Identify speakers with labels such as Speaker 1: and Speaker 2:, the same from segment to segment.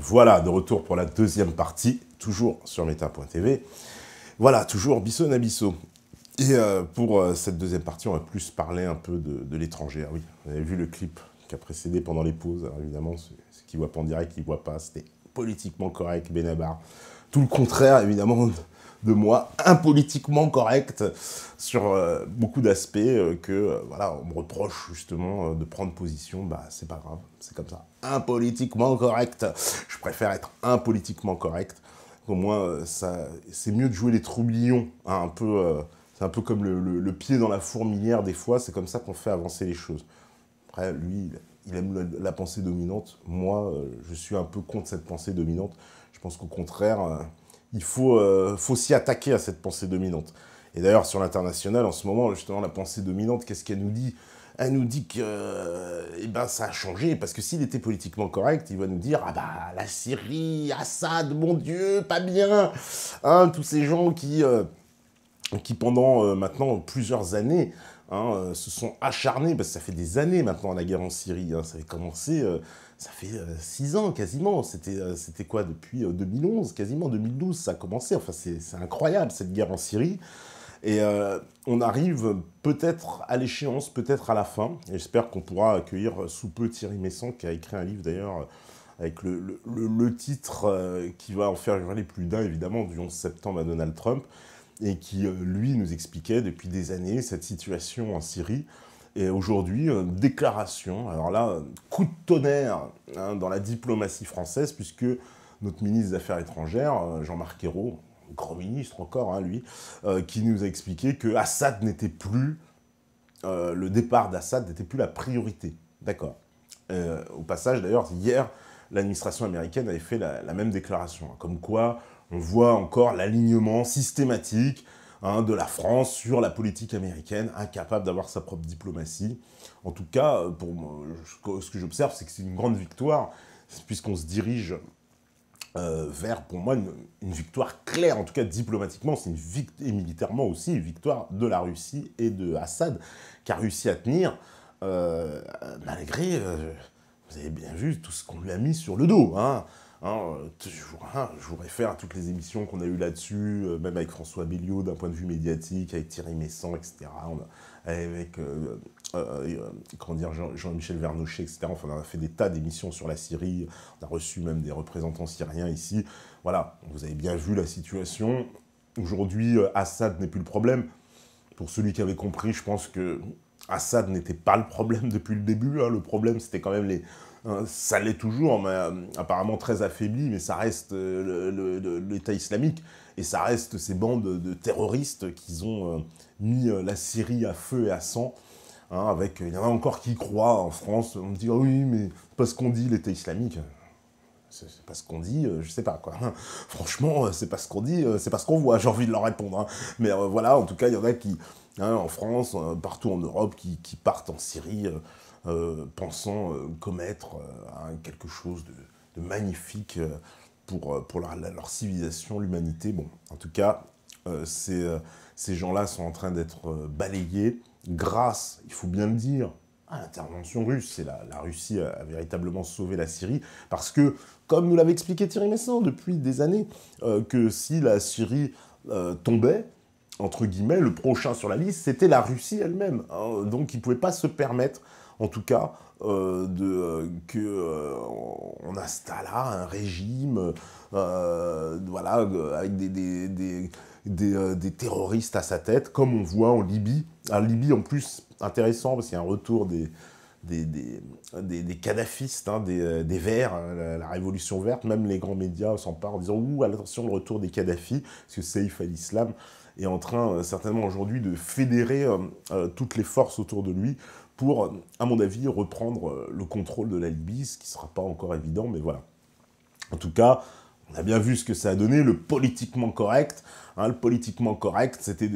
Speaker 1: Voilà, de retour pour la deuxième partie, toujours sur Meta.tv. Voilà, toujours Bisso Nabisso. Et pour cette deuxième partie, on va plus parler un peu de l'étranger. Ah oui, vous avez vu le clip qui a précédé pendant les pauses. Alors évidemment, ceux qui ne voient pas en direct, qui ne voient pas, c'était politiquement correct, Benabar. Tout le contraire, évidemment, de moi, impolitiquement correct sur beaucoup d'aspects voilà, on me reproche justement de prendre position. Bah, c'est pas grave, c'est comme ça. Impolitiquement correct. Je préfère être impolitiquement correct. Au moins, c'est mieux de jouer les troublions, hein, un peu... c'est un peu comme le pied dans la fourmilière, des fois, c'est comme ça qu'on fait avancer les choses. Après, lui, il aime la pensée dominante. Moi, je suis un peu contre cette pensée dominante. Je pense qu'au contraire, il faut s'y attaquer à cette pensée dominante. Et d'ailleurs, sur l'international, en ce moment, justement, la pensée dominante, qu'est-ce qu'elle nous dit? Elle nous dit que eh ben, ça a changé, parce que s'il était politiquement correct, il va nous dire « Ah bah, la Syrie, Assad, mon Dieu, pas bien !» Hein, tous ces gens qui pendant maintenant plusieurs années se sont acharnés, parce que ça fait des années maintenant la guerre en Syrie, hein, ça avait commencé, ça fait 6 ans quasiment, c'était quoi, depuis 2011, quasiment 2012 ça a commencé, enfin c'est incroyable cette guerre en Syrie, et on arrive peut-être à l'échéance, peut-être à la fin, et j'espère qu'on pourra accueillir sous peu Thierry Meyssan, qui a écrit un livre d'ailleurs, avec le titre qui va en faire hurler plus d'un, évidemment, du 11 septembre à Donald Trump, et qui, lui, nous expliquait depuis des années cette situation en Syrie. Et aujourd'hui, déclaration, alors là, coup de tonnerre hein, dans la diplomatie française, puisque notre ministre des Affaires étrangères, Jean-Marc Ayrault, grand ministre encore, hein, lui, qui nous a expliqué que Assad n'était plus, le départ d'Assad n'était plus la priorité. D'accord. Au passage, d'ailleurs, hier, l'administration américaine avait fait la même déclaration, hein, comme quoi on voit encore l'alignement systématique hein, de la France sur la politique américaine, incapable d'avoir sa propre diplomatie. En tout cas, pour moi, ce que j'observe, c'est que c'est une grande victoire, puisqu'on se dirige vers, pour moi, une victoire claire, en tout cas diplomatiquement, c'est et militairement aussi, une victoire de la Russie et de Assad, qui a réussi à tenir, malgré, vous avez bien vu, tout ce qu'on lui a mis sur le dos, hein. Je vous réfère à toutes les émissions qu'on a eues là-dessus, même avec François Belliot d'un point de vue médiatique, avec Thierry Meyssan, etc. Avec comment dire, Jean-Michel Vernochet, etc. Enfin, on a fait des tas d'émissions sur la Syrie, on a reçu même des représentants syriens ici. Voilà, vous avez bien vu la situation. Aujourd'hui, Assad n'est plus le problème. Pour celui qui avait compris, je pense que Assad n'était pas le problème depuis le début. Hein. Le problème, c'était quand même les... ça l'est toujours, mais apparemment très affaibli, mais ça reste l'État islamique, et ça reste ces bandes de terroristes qui ont mis la Syrie à feu et à sang, hein, il y en a encore qui croient en France, on me dit « Ah oui, mais c'est pas ce qu'on dit, l'État islamique ». C'est pas ce qu'on dit, je sais pas quoi. Franchement, c'est pas ce qu'on dit, c'est pas ce qu'on voit, j'ai envie de leur répondre. Hein. Mais voilà, en tout cas, il y en a qui, hein, en France, partout en Europe, qui partent en Syrie, pensant commettre quelque chose de magnifique pour leur civilisation, l'humanité. Bon, en tout cas, ces gens-là sont en train d'être balayés grâce, il faut bien le dire, à l'intervention russe. C'est la Russie a véritablement sauvé la Syrie, parce que, comme nous l'avait expliqué Thierry Meyssan depuis des années, que si la Syrie tombait, entre guillemets, le prochain sur la liste, c'était la Russie elle-même. Hein. Donc, ils ne pouvaient pas se permettre, en tout cas, qu'on installe là un régime voilà, avec des terroristes à sa tête, comme on voit en Libye. En Libye, en plus, intéressant, parce qu'il y a un retour des kadhafistes, hein, des Verts, la révolution verte, même les grands médias s'emparent en disant « Ouh, attention, le retour des Kadhafi », parce que Saïf al-Islam est en train, certainement aujourd'hui, de fédérer toutes les forces autour de lui pour, à mon avis, reprendre le contrôle de la Libye, ce qui ne sera pas encore évident, mais voilà. En tout cas, on a bien vu ce que ça a donné, le politiquement correct. Hein, le politiquement correct, c'était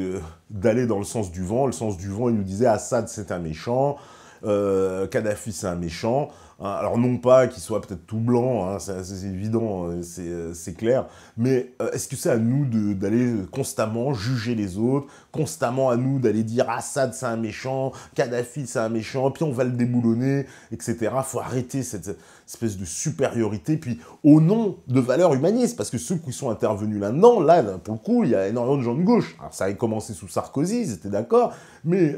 Speaker 1: d'aller dans le sens du vent. Le sens du vent, il nous disait Assad, c'est un méchant, Kadhafi, c'est un méchant. hein. Alors non pas qu'il soit peut-être tout blanc, hein, c'est évident, c'est clair, mais est-ce que c'est à nous d'aller constamment juger les autres, constamment à nous d'aller dire Assad c'est un méchant, Kadhafi c'est un méchant, puis on va le déboulonner, etc. Faut arrêter cette espèce de supériorité, puis au nom de valeurs humanistes, parce que ceux qui sont intervenus là-dedans, là, pour le coup, il y a énormément de gens de gauche. Alors ça avait commencé sous Sarkozy, ils étaient d'accord, mais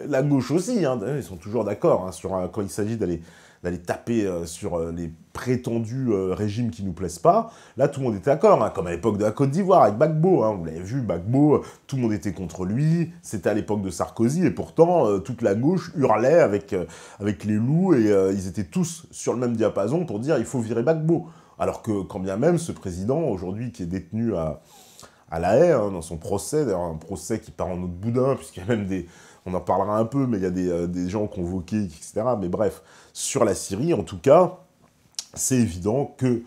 Speaker 1: la gauche aussi, hein, ils sont toujours d'accord, hein, quand il s'agit d'aller taper sur les prétendus régimes qui nous plaisent pas. Là, tout le monde était d'accord, hein, comme à l'époque de la Côte d'Ivoire avec Gbagbo. Hein, vous l'avez vu, Gbagbo, tout le monde était contre lui. C'était à l'époque de Sarkozy, et pourtant, toute la gauche hurlait avec les loups, et ils étaient tous sur le même diapason pour dire il faut virer Gbagbo. Alors que, quand bien même, ce président, aujourd'hui, qui est détenu à La Haye, hein, dans son procès, d'ailleurs un procès qui part en autre boudin, puisqu'il y a même on en parlera un peu, mais il y a des gens convoqués, etc. Mais bref, sur la Syrie, en tout cas, c'est évident que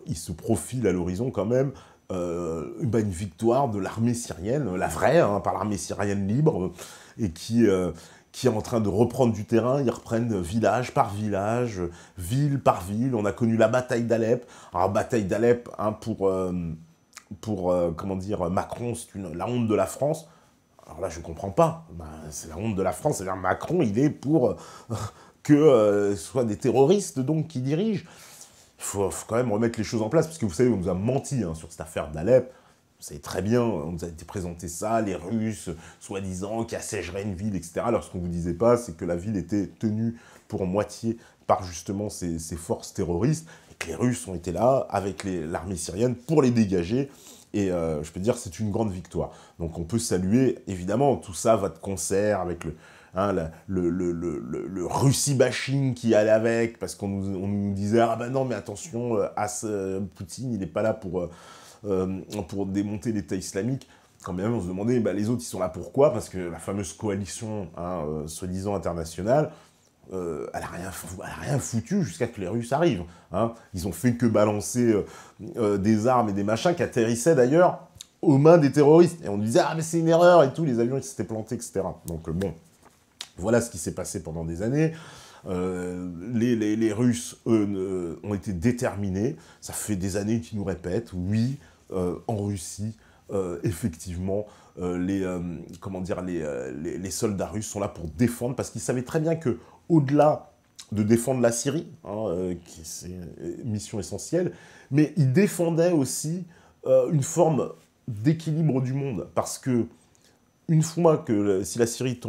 Speaker 1: il se profile à l'horizon quand même une victoire de l'armée syrienne, la vraie, hein, pas l'armée syrienne libre, et qui est en train de reprendre du terrain. Ils reprennent village par village, ville par ville. On a connu la bataille d'Alep. Alors, bataille d'Alep, hein, comment dire, Macron, c'est la honte de la France. Alors là, je ne comprends pas. Ben, c'est la honte de la France. C'est-à-dire Macron, il est pour que ce soit des terroristes donc, qui dirigent. Il faut quand même remettre les choses en place, parce que vous savez, on nous a menti hein, sur cette affaire d'Alep. Vous savez très bien, on nous a été présenté ça, les Russes, soi-disant, qui assiégeraient une ville, etc. Alors, ce qu'on ne vous disait pas, c'est que la ville était tenue pour moitié par justement ces forces terroristes, et que les Russes ont été là, avec l'armée syrienne, pour les dégager. Et je peux dire, c'est une grande victoire. Donc on peut saluer, évidemment, tout ça va de concert avec le Russie-bashing qui allait avec, parce qu'on nous disait « Ah ben non, mais attention, Poutine, il n'est pas là pour démonter l'État islamique ». Quand même, on se demandait, bah, les autres, ils sont là pourquoi? Parce que la fameuse coalition, hein, soi-disant internationale, elle a rien foutu jusqu'à que les Russes arrivent. Hein. Ils ont fait que balancer des armes et des machins qui atterrissaient d'ailleurs aux mains des terroristes. Et on disait « Ah, mais c'est une erreur !» et tout, les avions qui s'étaient plantés, etc. Donc bon, voilà ce qui s'est passé pendant des années. Les Russes, eux, ont été déterminés. Ça fait des années qu'ils nous répètent, oui, en Russie, effectivement, les soldats russes sont là pour défendre, parce qu'ils savaient très bien que, au-delà de défendre la Syrie, hein, c'est une mission essentielle, mais ils défendaient aussi une forme d'équilibre du monde, parce que une fois que si la Syrie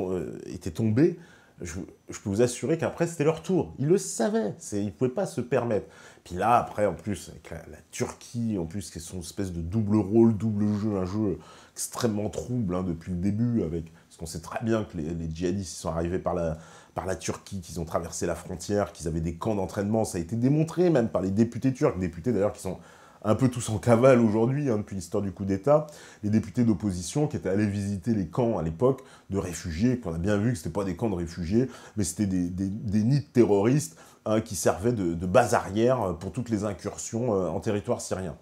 Speaker 1: était tombée, je peux vous assurer qu'après, c'était leur tour. Ils le savaient, ils ne pouvaient pas se permettre. Puis là, après, en plus, avec la Turquie, en plus, qui est son espèce de double rôle, double jeu, un jeu extrêmement trouble hein, depuis le début, parce qu'on sait très bien que les djihadistes sont arrivés par la Turquie, qu'ils ont traversé la frontière, qu'ils avaient des camps d'entraînement. Ça a été démontré même par les députés turcs, députés d'ailleurs qui sont un peu tous en cavale aujourd'hui, hein, depuis l'histoire du coup d'État, les députés d'opposition qui étaient allés visiter les camps à l'époque de réfugiés, qu'on a bien vu que ce n'étaient pas des camps de réfugiés, mais c'était des nids de terroristes hein, qui servaient de base arrière pour toutes les incursions en territoire syrien.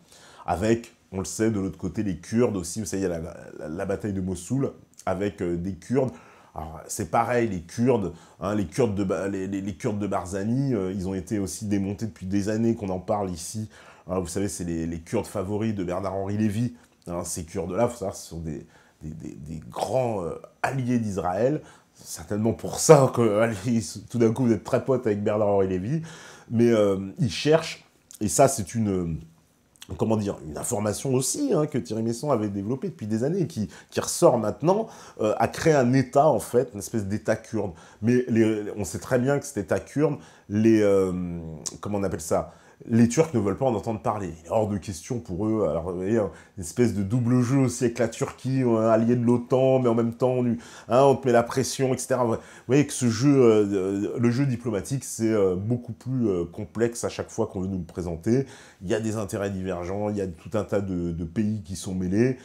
Speaker 1: Avec, on le sait, de l'autre côté, les Kurdes aussi, vous savez, il y a la bataille de Mossoul, avec des Kurdes. Alors, c'est pareil, les Kurdes, hein, les Kurdes de Barzani, ils ont été aussi démontés depuis des années qu'on en parle ici. Hein, vous savez, c'est les Kurdes favoris de Bernard-Henri Lévy. Hein, ces Kurdes-là, il faut savoir, ce sont des grands alliés d'Israël. Certainement pour ça que tout d'un coup, vous êtes très potes avec Bernard-Henri Lévy. Mais ils cherchent, et ça, c'est une information aussi hein, que Thierry Meyssan avait développée depuis des années, qui ressort maintenant, à créer un État, en fait, une espèce d'État kurde. Mais on sait très bien que cet État kurde, comment on appelle ça? Les Turcs ne veulent pas en entendre parler. Il est hors de question pour eux. Alors, vous voyez, une espèce de double jeu aussi avec la Turquie, allié de l'OTAN, mais en même temps, on te met la pression, etc. Vous voyez que ce jeu, le jeu diplomatique, c'est beaucoup plus complexe à chaque fois qu'on veut nous le présenter. Il y a des intérêts divergents, il y a tout un tas de pays qui sont mêlés.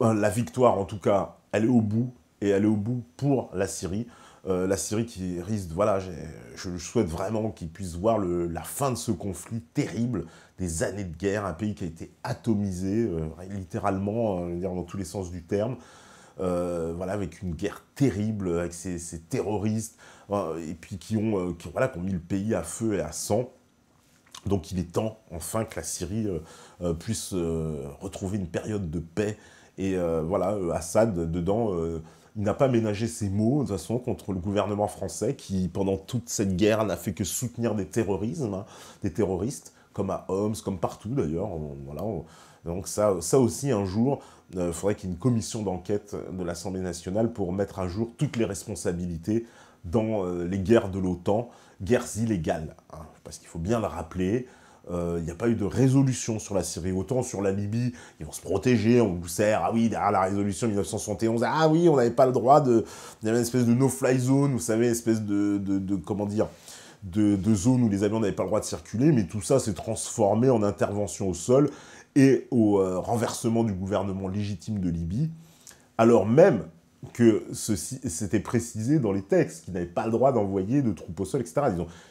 Speaker 1: La victoire, en tout cas, elle est au bout, et elle est au bout pour la Syrie. La Syrie qui risque, voilà, je souhaite vraiment qu'ils puissent voir la fin de ce conflit terrible, des années de guerre, un pays qui a été atomisé, littéralement, dans tous les sens du terme. voilà, avec une guerre terrible, avec ces terroristes, et puis voilà, qui ont mis le pays à feu et à sang. Donc il est temps, enfin, que la Syrie puisse retrouver une période de paix. Et voilà, Assad, dedans, il n'a pas ménagé ses mots, de toute façon, contre le gouvernement français, qui, pendant toute cette guerre, n'a fait que soutenir des terroristes, comme à Homs, comme partout, d'ailleurs. Voilà, donc ça aussi, un jour, il faudrait qu'il y ait une commission d'enquête de l'Assemblée nationale pour mettre à jour toutes les responsabilités dans les guerres de l'OTAN, guerres illégales, hein, parce qu'il faut bien le rappeler, il n'y a pas eu de résolution sur la Syrie, autant sur la Libye, ils vont se protéger, on vous sert, ah oui, derrière la résolution 1971, ah oui, on n'avait pas le droit il y avait une espèce de no-fly zone, vous savez, une espèce comment dire, de zone où les avions n'avaient pas le droit de circuler, mais tout ça s'est transformé en intervention au sol et au renversement du gouvernement légitime de Libye, alors même que c'était précisé dans les textes, qu'ils n'avaient pas le droit d'envoyer de troupes au sol, etc.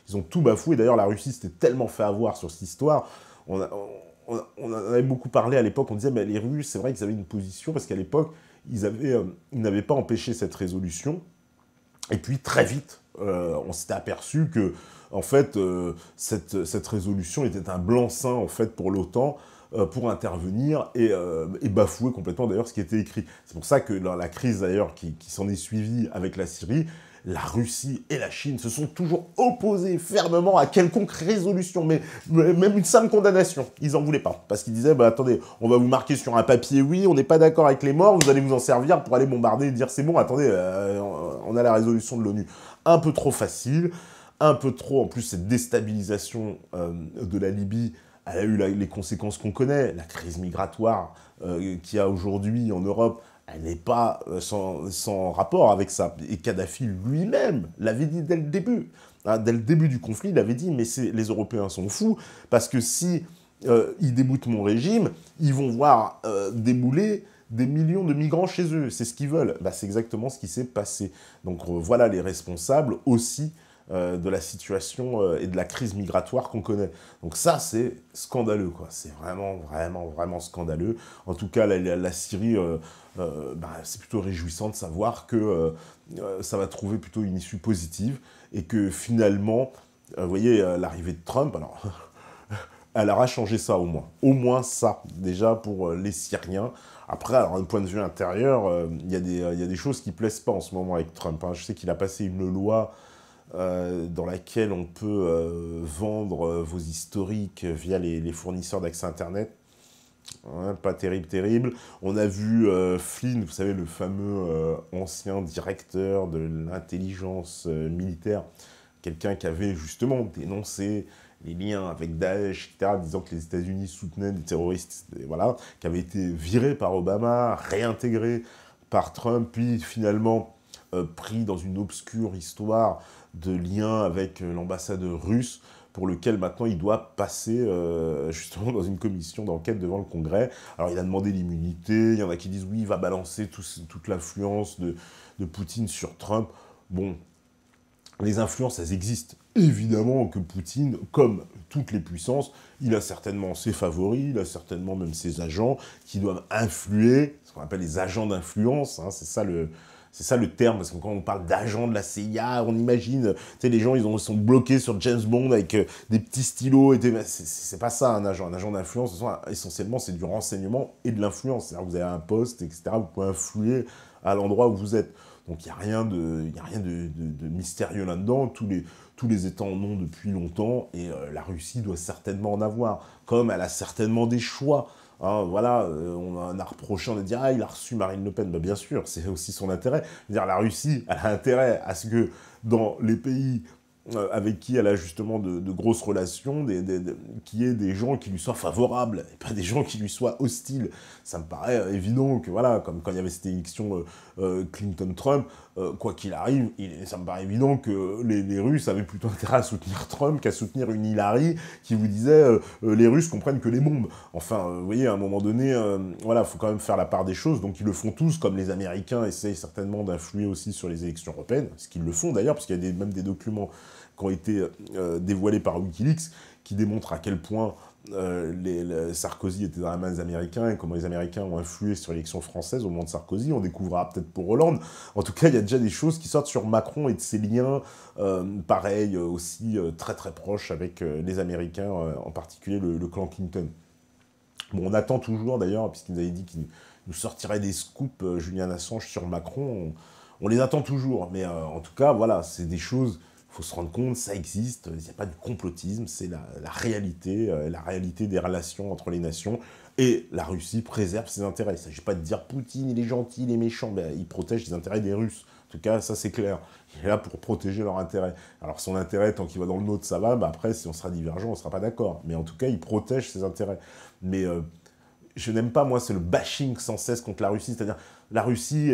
Speaker 1: Ils ont tout bafoué. D'ailleurs, la Russie s'était tellement fait avoir sur cette histoire. On en avait beaucoup parlé à l'époque. On disait, mais les Russes, c'est vrai qu'ils avaient une position, parce qu'à l'époque, ils n'avaient pas empêché cette résolution. Et puis, très vite, on s'était aperçu que, en fait, cette résolution était un blanc-seing, en fait, pour l'OTAN, pour intervenir et bafouer complètement d'ailleurs ce qui était écrit. C'est pour ça que dans la crise d'ailleurs qui s'en est suivie avec la Syrie, la Russie et la Chine se sont toujours opposés fermement à quelconque résolution, mais même une simple condamnation. Ils n'en voulaient pas, parce qu'ils disaient, bah attendez, on va vous marquer sur un papier, oui, on n'est pas d'accord avec les morts, vous allez vous en servir pour aller bombarder et dire, c'est bon, attendez, on a la résolution de l'ONU. Un peu trop facile, un peu trop, en plus, cette déstabilisation de la Libye, elle a eu les conséquences qu'on connaît. La crise migratoire qu'il y a aujourd'hui en Europe, elle n'est pas sans rapport avec ça. Et Kadhafi lui-même l'avait dit dès le début. Hein, dès le début du conflit, il avait dit « mais les Européens sont fous, parce que si ils déboutent mon régime, ils vont voir débouler des millions de migrants chez eux. C'est ce qu'ils veulent. » Bah, c'est exactement ce qui s'est passé. Donc voilà les responsables aussi de la situation et de la crise migratoire qu'on connaît. Donc ça, c'est scandaleux, quoi. C'est vraiment, vraiment, vraiment scandaleux. En tout cas, la Syrie, c'est plutôt réjouissant de savoir que ça va trouver plutôt une issue positive et que finalement, vous voyez, l'arrivée de Trump, alors, elle aura changé ça au moins. Au moins ça, déjà pour les Syriens. Après, alors d'un point de vue intérieur, il y a des choses qui ne plaisent pas en ce moment avec Trump. Hein. Je sais qu'il a passé une loi dans laquelle on peut vendre vos historiques via les fournisseurs d'accès Internet. Ouais, pas terrible, terrible. On a vu Flynn, vous savez, le fameux ancien directeur de l'intelligence militaire, quelqu'un qui avait justement dénoncé les liens avec Daesh, etc., disant que les États-Unis soutenaient des terroristes, et voilà, qui avait été viré par Obama, réintégré par Trump, puis finalement pris dans une obscure histoire de lien avec l'ambassadeur russe, pour lequel maintenant il doit passer justement dans une commission d'enquête devant le Congrès. Alors il a demandé l'immunité, il y en a qui disent oui, il va balancer toute l'influence de Poutine sur Trump. Bon, les influences, elles existent. Évidemment que Poutine, comme toutes les puissances, il a certainement ses favoris, il a certainement même ses agents qui doivent influer, ce qu'on appelle les agents d'influence, hein, c'est ça le terme, parce que quand on parle d'agents de la CIA, on imagine, tu sais, les gens, ils sont bloqués sur James Bond avec des petits stylos, c'est pas ça un agent. Un agent d'influence, essentiellement, c'est du renseignement et de l'influence. C'est-à-dire que vous avez un poste, etc., vous pouvez influer à l'endroit où vous êtes. Donc il n'y a rien de mystérieux là-dedans, tous les États en ont depuis longtemps, et la Russie doit certainement en avoir, comme elle a certainement des choix. Hein, voilà, on a reproché, on a dit « Ah, il a reçu Marine Le Pen ». Bah, bien sûr, c'est aussi son intérêt. C'est-à-dire, la Russie, elle a intérêt à ce que dans les pays avec qui elle a justement de grosses relations, qu'il y ait des gens qui lui soient favorables, et pas des gens qui lui soient hostiles. Ça me paraît évident que, voilà, comme quand il y avait cette élection Clinton-Trump, quoi qu'il arrive, ça me paraît évident que les Russes avaient plutôt intérêt à soutenir Trump qu'à soutenir une Hillary qui vous disait les Russes comprennent que les bombes. Enfin, vous voyez, à un moment donné, voilà, il faut quand même faire la part des choses, donc ils le font tous, comme les Américains essayent certainement d'influer aussi sur les élections européennes, ce qu'ils le font d'ailleurs, parce qu'il y a même des documents qui ont été dévoilés par Wikileaks, qui démontrent à quel point Sarkozy était dans la main des Américains et comment les Américains ont influé sur l'élection française au moment de Sarkozy. On découvrira peut-être pour Hollande. En tout cas, il y a déjà des choses qui sortent sur Macron et de ses liens, pareil, aussi très très proches avec les Américains, en particulier le clan Clinton. Bon, on attend toujours d'ailleurs, puisqu'il nous avait dit qu'il nous sortirait des scoops, Julian Assange, sur Macron. On les attend toujours, mais en tout cas, voilà, c'est des choses, il faut se rendre compte, ça existe, il n'y a pas de complotisme, c'est la réalité des relations entre les nations, et la Russie préserve ses intérêts. Il ne s'agit pas de dire Poutine, il est gentil, il est méchant, ben, il protège les intérêts des Russes. En tout cas, ça c'est clair. Il est là pour protéger leurs intérêts. Alors son intérêt, tant qu'il va dans le nôtre, ça va, ben après, si on sera divergent, on ne sera pas d'accord. Mais en tout cas, il protège ses intérêts. Mais je n'aime pas, moi, c'est le bashing sans cesse contre la Russie. C'est-à-dire, la Russie,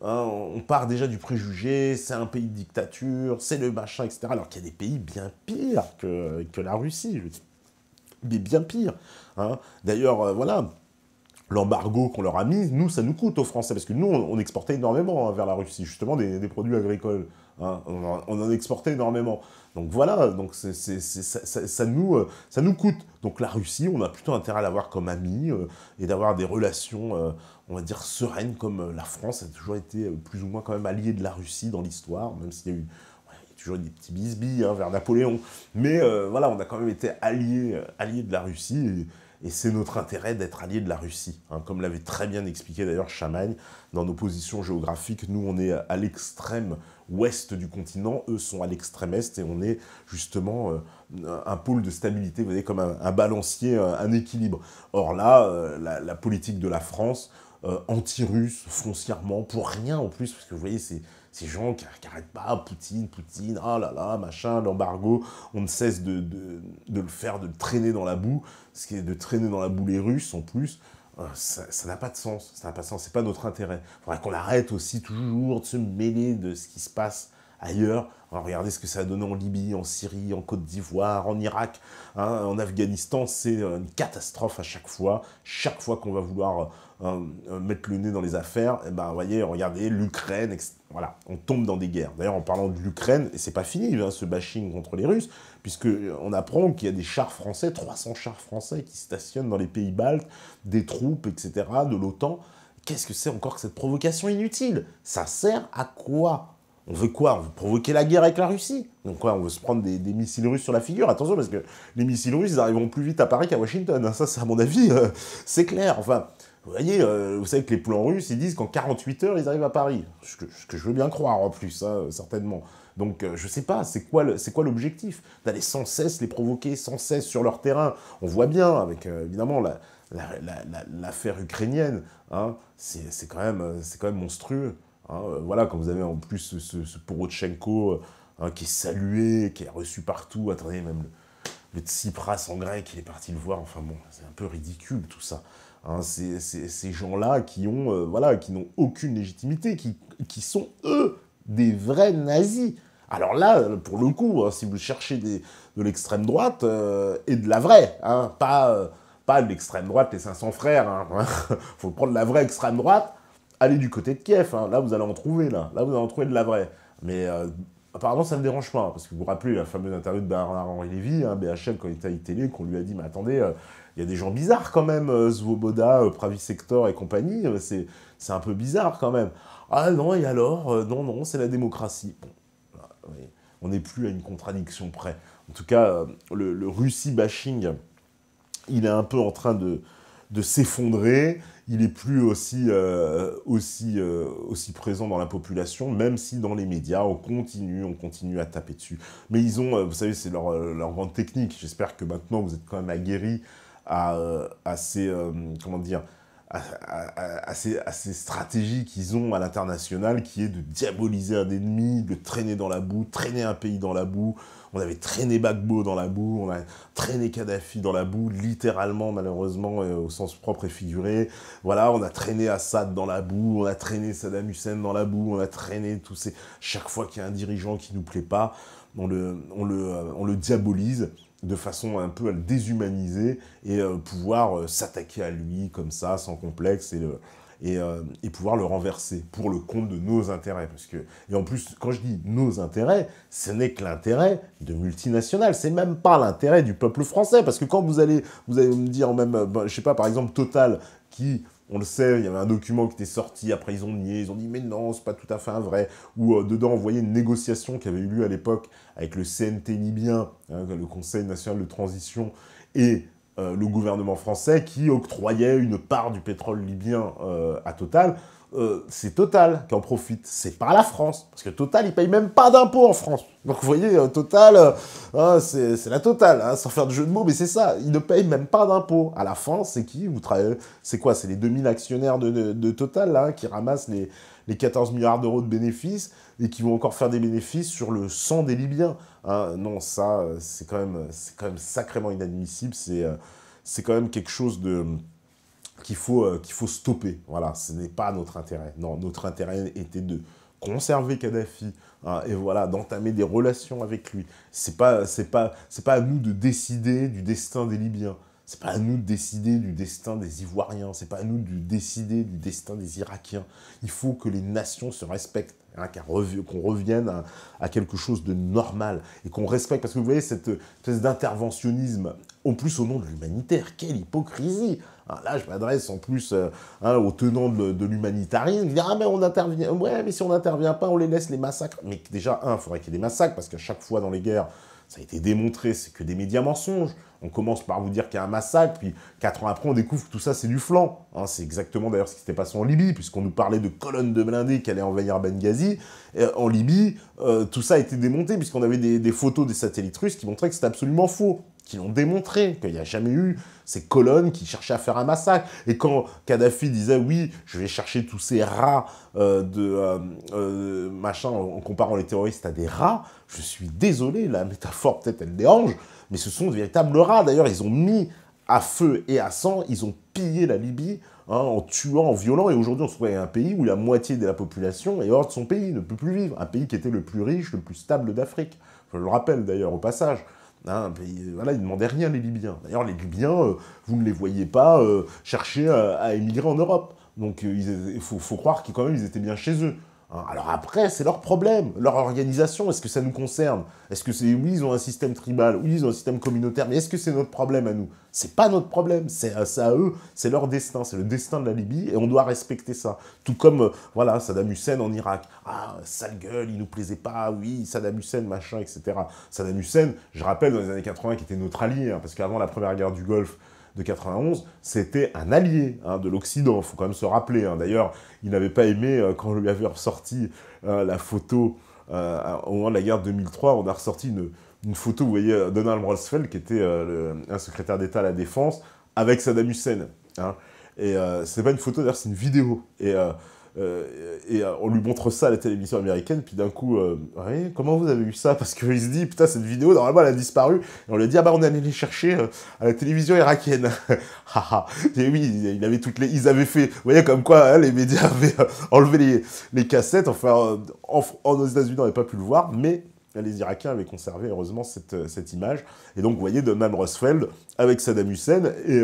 Speaker 1: on part déjà du préjugé, c'est un pays de dictature, c'est le machin, etc. Alors qu'il y a des pays bien pires que la Russie, je veux dire. Mais bien pire. Hein. D'ailleurs, voilà, l'embargo qu'on leur a mis, nous, ça nous coûte aux Français, parce que nous, on exportait énormément vers la Russie, justement, des produits agricoles. Hein. On en exportait énormément. Donc voilà, donc ça nous coûte. Donc la Russie, on a plutôt intérêt à l'avoir comme ami et d'avoir des relations, on va dire, sereines, comme la France a toujours été plus ou moins quand même alliée de la Russie dans l'histoire, même s'il y a eu toujours eu des petits bisbilles vers Napoléon. Mais voilà, on a quand même été alliés de la Russie, et c'est notre intérêt d'être alliés de la Russie. Hein, comme l'avait très bien expliqué d'ailleurs Chamagne, dans nos positions géographiques, nous on est à l'extrême ouest du continent, eux sont à l'extrême est, et on est justement un pôle de stabilité, vous voyez, comme un balancier, un équilibre. Or là, la politique de la France, anti-russe, foncièrement, pour rien en plus, parce que vous voyez, ces gens qui n'arrêtent pas, Poutine, ah là là, machin, l'embargo, on ne cesse de le faire, de le traîner dans la boue, ce qui est de traîner dans la boue les Russes en plus, ça n'a pas de sens, c'est pas notre intérêt. Il faudrait qu'on arrête aussi toujours de se mêler de ce qui se passe ailleurs. Alors, regardez ce que ça a donné en Libye, en Syrie, en Côte d'Ivoire, en Irak, hein, en Afghanistan, c'est une catastrophe à chaque fois. Chaque fois qu'on va vouloir mettre le nez dans les affaires, et ben, voyez, regardez, l'Ukraine, etc. Voilà, on tombe dans des guerres. D'ailleurs, en parlant de l'Ukraine, et c'est pas fini, hein, ce bashing contre les Russes, puisqu'on apprend qu'il y a des chars français, 300 chars français qui stationnent dans les pays baltes, des troupes, etc., de l'OTAN. Qu'est-ce que c'est encore que cette provocation inutile? Ça sert à quoi? On veut quoi? On veut provoquer la guerre avec la Russie. Donc quoi, on veut se prendre des missiles russes sur la figure. Attention, parce que les missiles russes, ils arriveront plus vite à Paris qu'à Washington. Hein. Ça, c'est à mon avis, c'est clair. Enfin, vous voyez, vous savez que les plans russes, ils disent qu'en 48 heures, ils arrivent à Paris. Ce que je veux bien croire, en plus, hein, certainement. Donc, je sais pas, c'est quoi l'objectif? D'aller sans cesse les provoquer, sans cesse sur leur terrain. On voit bien, avec, évidemment, l'affaire ukrainienne, hein, c'est quand même monstrueux. Hein, voilà, quand vous avez en plus ce Porochenko hein, qui est salué, qui est reçu partout. Attendez, même le Tsipras en grec, il est parti le voir. Enfin bon, c'est un peu ridicule tout ça. Hein, ces gens-là qui ont, voilà, qui n'ont aucune légitimité, qui sont, eux, des vrais nazis. Alors là, pour le coup, hein, si vous cherchez de l'extrême droite, et de la vraie, hein, pas de l'extrême droite, les 500 frères, hein, faut prendre la vraie extrême droite, allez du côté de Kiev, hein. Là vous allez en trouver, là vous allez en trouver de la vraie. Mais apparemment ça ne me dérange pas, hein, parce que vous vous rappelez la fameuse interview de Bernard-Henri Lévy, hein, BHL, quand il était à iTélé, qu'on lui a dit, mais attendez, il y a des gens bizarres quand même, Svoboda, Pravi Sector et compagnie, c'est un peu bizarre quand même. Ah non, et alors non, c'est la démocratie. Bon, voilà, oui, on n'est plus à une contradiction près. En tout cas, le Russie bashing, il est un peu en train de s'effondrer, il est plus aussi présent dans la population, même si dans les médias, on continue à taper dessus. Mais ils ont, vous savez, c'est leur grande technique. J'espère que maintenant, vous êtes quand même aguerris à ces, comment dire, à ces stratégies qu'ils ont à l'international, qui est de diaboliser un ennemi, de le traîner dans la boue, traîner un pays dans la boue. On avait traîné Gbagbo dans la boue, on a traîné Kadhafi dans la boue, littéralement, malheureusement, au sens propre et figuré. Voilà, on a traîné Assad dans la boue, on a traîné Saddam Hussein dans la boue, on a traîné tous ces... Chaque fois qu'il y a un dirigeant qui nous plaît pas, on le diabolise de façon un peu à le déshumaniser et pouvoir s'attaquer à lui comme ça, sans complexe, et pouvoir le renverser pour le compte de nos intérêts. Et en plus, quand je dis nos intérêts, ce n'est que l'intérêt de multinationales. C'est même pas l'intérêt du peuple français. Parce que quand vous allez me dire même, je sais pas, par exemple, Total, qui... On le sait, il y avait un document qui était sorti, après ils ont nié, ils ont dit mais non, c'est pas tout à fait un vrai. Ou dedans, on voyait une négociation qui avait eu lieu à l'époque avec le CNT libyen, hein, le Conseil national de transition, et le gouvernement français qui octroyait une part du pétrole libyen à Total. C'est Total qui en profite, c'est pas la France, parce que Total, il paye même pas d'impôts en France. Donc vous voyez, Total, hein, c'est la Total, hein, sans faire de jeu de mots, mais c'est ça, ils ne payent même pas d'impôts. À la fin, c'est qui? C'est quoi? C'est les 2000 actionnaires de Total, là, qui ramassent les 14 milliards d'euros de bénéfices, et qui vont encore faire des bénéfices sur le sang des Libyens. Hein, non, ça, c'est quand même sacrément inadmissible, c'est quand même quelque chose qu'il faut stopper. Voilà, ce n'est pas notre intérêt. Non, notre intérêt était de conserver Kadhafi, hein, et voilà, d'entamer des relations avec lui. C'est pas à nous de décider du destin des Libyens. C'est pas à nous de décider du destin des Ivoiriens. C'est pas à nous de décider du destin des Irakiens. Il faut que les nations se respectent, hein, qu'on revienne à quelque chose de normal et qu'on respecte. Parce que vous voyez, cette espèce d'interventionnisme, en plus au nom de l'humanitaire, quelle hypocrisie! Ah, là, je m'adresse en plus aux tenants de l'humanitarisme. Ils disent « Ah, mais on intervient. Ouais, mais si on n'intervient pas, on les laisse les massacres. » Mais déjà, il faudrait qu'il y ait des massacres, parce qu'à chaque fois dans les guerres, ça a été démontré, c'est que des médias mensonges. On commence par vous dire qu'il y a un massacre, puis 4 ans après, on découvre que tout ça, c'est du flanc. Hein, c'est exactement d'ailleurs ce qui s'était passé en Libye, puisqu'on nous parlait de colonnes de blindés qui allaient envahir Benghazi. En Libye, tout ça a été démonté, puisqu'on avait des photos des satellites russes qui montraient que c'était absolument faux, qui l'ont démontré, qu'il n'y a jamais eu ces colonnes qui cherchaient à faire un massacre. Et quand Kadhafi disait « Oui, je vais chercher tous ces rats machin, en comparant les terroristes à des rats », je suis désolé, la métaphore peut-être elle dérange, mais ce sont de véritables rats. D'ailleurs, ils ont mis à feu et à sang, ils ont pillé la Libye, hein, en tuant, en violant, et aujourd'hui on se trouve avec un pays où la moitié de la population est hors de son pays, ne peut plus vivre. Un pays qui était le plus riche, le plus stable d'Afrique. Je le rappelle d'ailleurs au passage. Hein, voilà, ils ne demandaient rien, les Libyens. D'ailleurs, les Libyens, vous ne les voyez pas chercher à émigrer en Europe. Donc, il faut croire qu'ils, quand même, ils étaient bien chez eux. Hein, alors après, c'est leur problème, leur organisation. Est-ce que ça nous concerne? Est-ce que c'est... Oui, ils ont un système tribal, oui, ils ont un système communautaire, mais est-ce que c'est notre problème à nous? C'est pas notre problème, c'est à eux, c'est leur destin, c'est le destin de la Libye, et on doit respecter ça. Tout comme, voilà, Saddam Hussein en Irak. Ah, sale gueule, il nous plaisait pas, oui, Saddam Hussein, machin, etc. Saddam Hussein, je rappelle, dans les années 80, qui était notre allié, hein, parce qu'avant la première guerre du Golfe, de 91, c'était un allié, hein, de l'Occident, il faut quand même se rappeler. Hein. D'ailleurs, il n'avait pas aimé, quand on lui avait ressorti la photo, au moment de la guerre de 2003, on a ressorti une photo, vous voyez, Donald Rumsfeld, qui était un secrétaire d'État à la Défense, avec Saddam Hussein. Hein. Et c'est pas une photo, d'ailleurs, c'est une vidéo. Et on lui montre ça à la télévision américaine, puis d'un coup, ouais, comment vous avez eu ça? Parce qu'il se dit, putain, cette vidéo, normalement, elle a disparu. Et on lui a dit, ah bah, on est allé les chercher à la télévision irakienne. Et oui, il avait ils avaient fait, vous voyez, comme quoi, hein, les médias avaient enlevé les cassettes, enfin, aux États-Unis, on n'avait pas pu le voir, mais les Irakiens avaient conservé, heureusement, cette image. Et donc, vous voyez, Donald Rumsfeld avec Saddam Hussein, et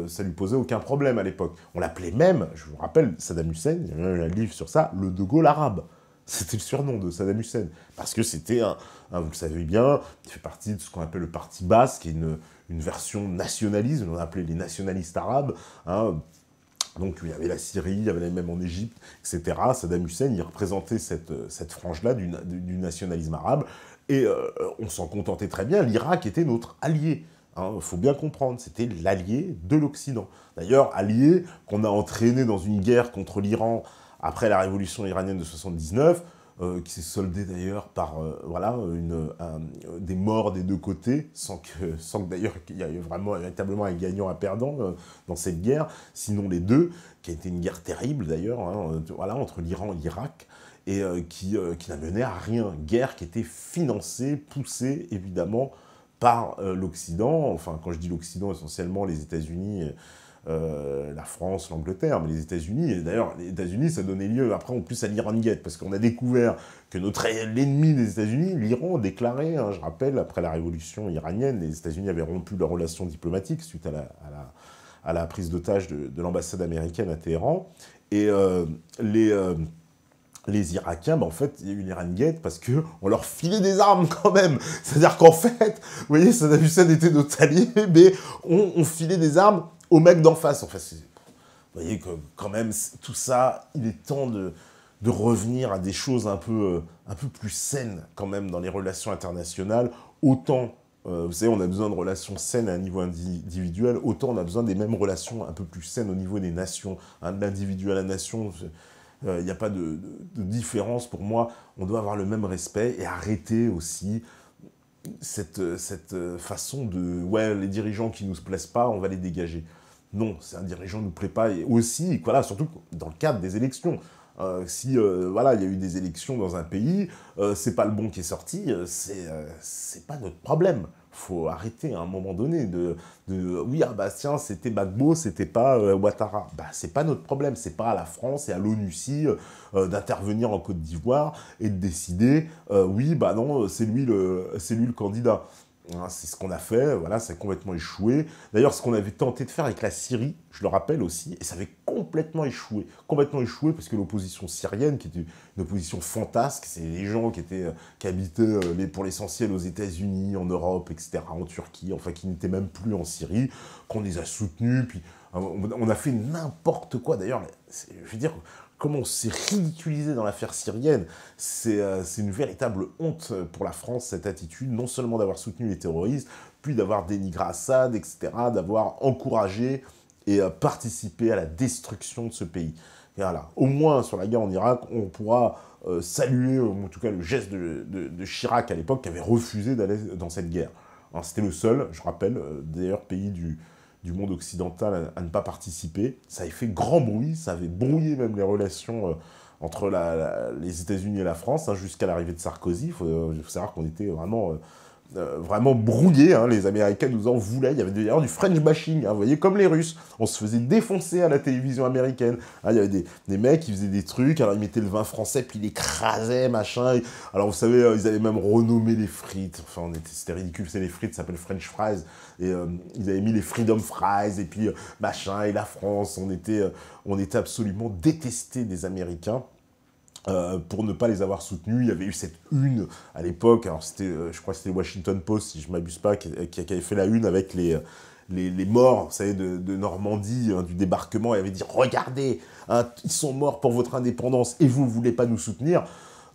Speaker 1: ça lui posait aucun problème à l'époque. On l'appelait même, je vous rappelle, Saddam Hussein, il y a même un livre sur ça, le De Gaulle arabe. C'était le surnom de Saddam Hussein. Parce que c'était vous le savez bien, il fait partie de ce qu'on appelle le Parti Basse, qui est une version nationaliste, on appelait les nationalistes arabes, hein. Donc il y avait la Syrie, il y avait même en Égypte, etc. Saddam Hussein, il représentait cette frange-là du nationalisme arabe, et on s'en contentait très bien. L'Irak était notre allié. Il faut bien comprendre, c'était l'allié de l'Occident. D'ailleurs, allié qu'on a entraîné dans une guerre contre l'Iran après la révolution iranienne de 79, qui s'est soldée d'ailleurs par voilà, des morts des deux côtés, sans que d'ailleurs il y ait véritablement un gagnant, un perdant dans cette guerre, sinon les deux, qui a été une guerre terrible d'ailleurs, hein, voilà, entre l'Iran et l'Irak, et qui n'a mené à rien. Guerre qui était financée, poussée évidemment par l'Occident, enfin quand je dis l'Occident, essentiellement les États-Unis, la France, l'Angleterre, mais les États-Unis, et d'ailleurs les États-Unis ça donnait lieu après en plus à l'Iran-Gate, parce qu'on a découvert que l'ennemi des États-Unis, l'Iran, a déclaré, hein, je rappelle, après la révolution iranienne, les États-Unis avaient rompu leurs relations diplomatiques suite à à la prise d'otage de l'ambassade américaine à Téhéran. Et les Irakiens, en fait, il y a eu l'Iran Gate parce qu'on leur filait des armes quand même. C'est-à-dire qu'en fait, vous voyez, Saddam Hussein était notre allié, mais on filait des armes aux mecs d'en face. En fait, vous voyez que quand même, tout ça, il est temps de revenir à des choses un peu plus saines quand même dans les relations internationales. Autant, vous savez, on a besoin de relations saines à un niveau individuel, autant on a besoin des mêmes relations un peu plus saines au niveau des nations. Hein, de l'individu à la nation, il n'y a pas de différence pour moi. On doit avoir le même respect et arrêter aussi cette façon de « ouais, les dirigeants qui ne nous plaisent pas, on va les dégager ». Non, c'est un dirigeant ne nous plaît pas. Et aussi, voilà, surtout dans le cadre des élections. Si voilà, il y a eu des élections dans un pays, c'est pas le bon qui est sorti, c'est pas notre problème. Faut arrêter à un moment donné oui, ah bah tiens, c'était Gbagbo, c'était pas Ouattara. Bah, c'est pas notre problème, c'est pas à la France et à l'ONUCI d'intervenir en Côte d'Ivoire et de décider, oui, bah non, c'est lui le candidat. Hein, c'est ce qu'on a fait, voilà, ça a complètement échoué. D'ailleurs, ce qu'on avait tenté de faire avec la Syrie, je le rappelle aussi, et ça avait complètement échoué parce que l'opposition syrienne, qui était une opposition fantasque, c'est les gens qui habitaient pour l'essentiel aux États-Unis, en Europe, etc., en Turquie, enfin qui n'étaient même plus en Syrie, qu'on les a soutenus, puis on a fait n'importe quoi. D'ailleurs, je veux dire, comment on s'est ridiculisé dans l'affaire syrienne, c'est une véritable honte pour la France, cette attitude, non seulement d'avoir soutenu les terroristes, puis d'avoir dénigré Assad, etc., d'avoir encouragé et participé à la destruction de ce pays. Et voilà. Au moins, sur la guerre en Irak, on pourra saluer, en tout cas, le geste de Chirac à l'époque, qui avait refusé d'aller dans cette guerre. C'était le seul, je rappelle, d'ailleurs, pays du monde occidental à ne pas participer. Ça avait fait grand bruit, ça avait brouillé même les relations entre les États-Unis et la France, hein, jusqu'à l'arrivée de Sarkozy. Il faut savoir qu'on était vraiment brouillés, hein. Les Américains nous en voulaient. Il y avait d'ailleurs du French bashing, hein, vous voyez, comme les Russes. On se faisait défoncer à la télévision américaine. Hein, il y avait des mecs qui faisaient des trucs, alors ils mettaient le vin français, puis ils l'écrasaient, machin. Alors vous savez, ils avaient même renommé les frites. Enfin, c'était ridicule, c'est les frites, ça s'appelle French fries. Et ils avaient mis les Freedom Fries, et puis machin, et la France. On était absolument détestés des Américains. Pour ne pas les avoir soutenus. Il y avait eu cette une à l'époque, alors c'était, je crois que c'était le Washington Post, si je ne m'abuse pas, qui avait fait la une avec les morts, vous savez, de Normandie, hein, du débarquement, et avait dit « Regardez, hein, ils sont morts pour votre indépendance et vous ne voulez pas nous soutenir ».